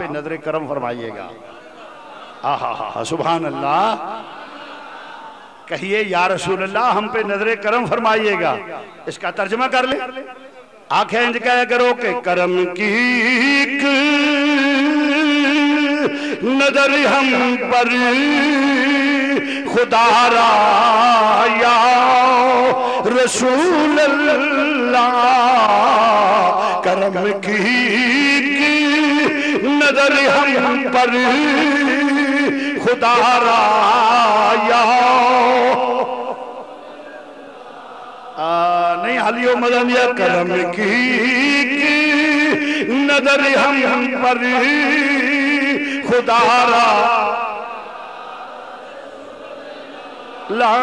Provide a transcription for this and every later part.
پہ نظر کرم فرمائیے گا۔ آہا سبحان اللہ، کہیے یا رسول اللہ ہم پہ نظر کرم فرمائیے گا۔ اس کا ترجمہ کر لیں، آنکھیں انج کہہ کرو کہ کرم کی ایک نظر ہم پر خدا را یا رسول اللہ، کرم کی ایک نظر ہم پر خدا را یا نہیں حالیو مدنیہ، کرم کی نظر ہم پر خدا را لا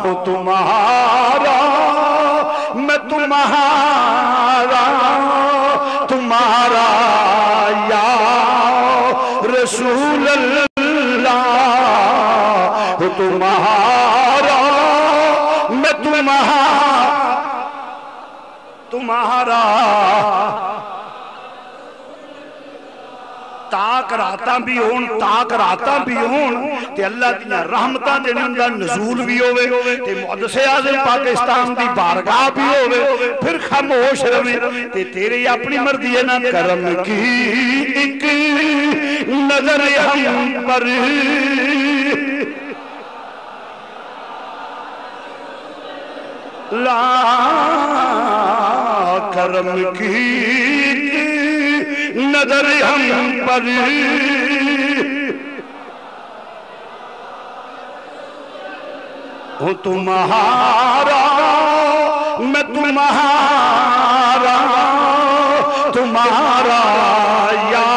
ہو تمہارا میں تمہارا، تمہارا یا رسول اللہ ہو تمہارا میں تمہارا تاک راتاں بھی ہون تے اللہ دیاں رحمتاں دے اندر نزول بھی ہوئے تے مقدس اعظم پاکستان دی بارگاہ بھی ہوئے، پھر خاموش رہے تے تیرے اپنی مرضی ہے نا۔ کرم کی ایک نظر ہم پر لا، کرم کی نظر ہم پر ہوں تمہارا میں تمہارا، تمہارا یا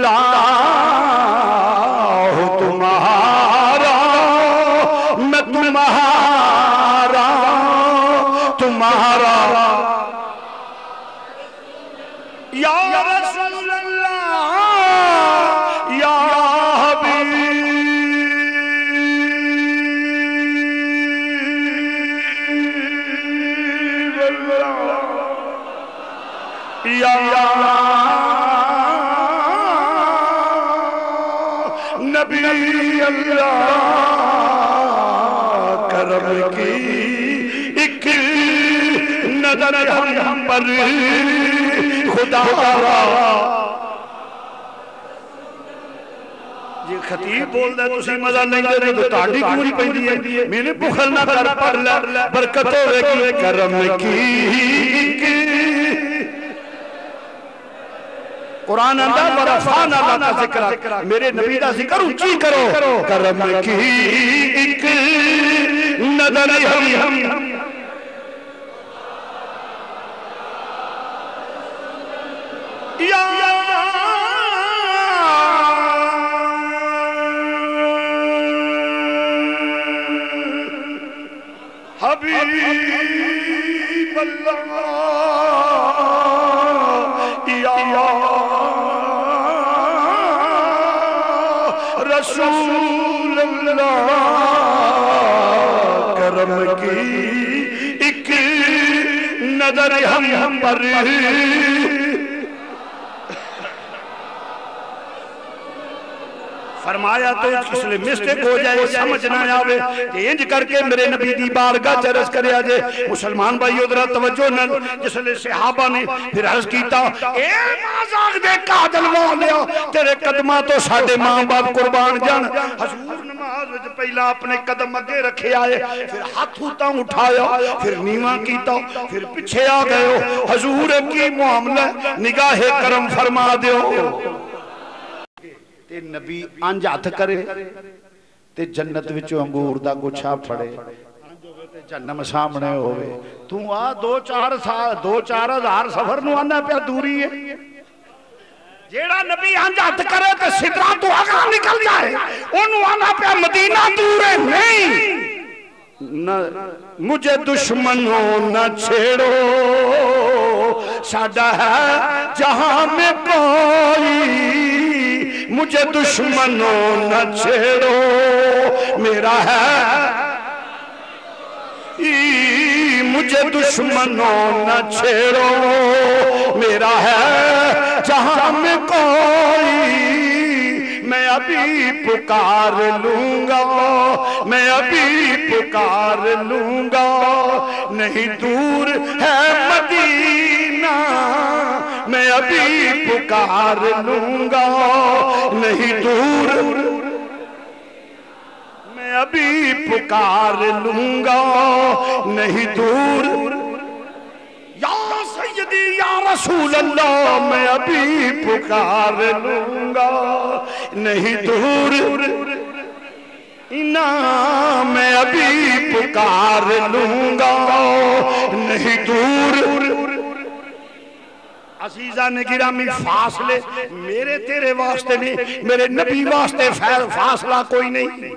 لا ہوں تمہارا میں تمہارا، تمہارا یا رسول اللہ یا حبیب اللہ یا نبی اللہ، کرم کی ایک نظر ہم پر خدا را۔ یہ خطیب بول دے تسی مزہ نہیں دے رہے تو تاڑی کیوں نہیں پہنی ہے، میں نے بخل نہ کر پڑھ لے برکت ہوئے کی کرم کی قرآن اندر ورفانا لا ذکر، میرے نبی دا ذکر اونچی کرو، کرم کی ایک نظر ہم یا حبیب اللہ یا رسول اللہ، کرم کی ایک نظر ہم پر فرمایا تو اس لئے مسٹیک ہو جائے سمجھ نہ آوے کہ انج کر کے میرے نبی دی بارگاہ چرس کرے آجے۔ مسلمان بھائی ادھرا توجہ نہ، جس لئے صحابہ نے پھر عرض کیتا اے مازاق دے قادل والیا، تیرے قدمہ تو ساڑھے ماں باپ قربان جان۔ حضور نماز وچ پہلا اپنے قدم اگے رکھے آئے، پھر ہاتھ ہوتا اٹھایا، پھر نیواں کیتا، پھر پچھے آ گئے ہو۔ حضور کی معاملہ نگاہ کرم فرما دیو تے نبی انج ہاتھ کرے تے جنت وچوں انگور دا گچھا پھڑے، جنم سامنے ہوئے، تو آ دو چار ہزار سفر نو آنا پیا دوری ہے، جیڑا نبی انج ہاتھ کرے تے سدرہ تو آگاہ نکل جائے، انہوں آنا پیا مدینہ دور ہے، نہیں مجھے دشمنوں نہ چھیڑو، ساڈا ہے جہاں میں کوئی، مجھے دشمنوں نہ چھیڑو، میرا ہے مجھے دشمنوں نہ چھیڑو، پکار لوں گا میں ابھی پکار لوں گا نہیں دور ہے مدینہ میں ابھی پکار لوں گا نہیں دور میں ابھی پکار لوں گا نہیں دور یا سیدی یا رسول اللہ میں ابھی پکار لوں گا نہیں دور میں ابھی پکار لوں گا نہیں دور عزیزان گرامی فاصلے میرے تیرے واسطے نہیں میرے نبی واسطے فاصلہ کوئی نہیں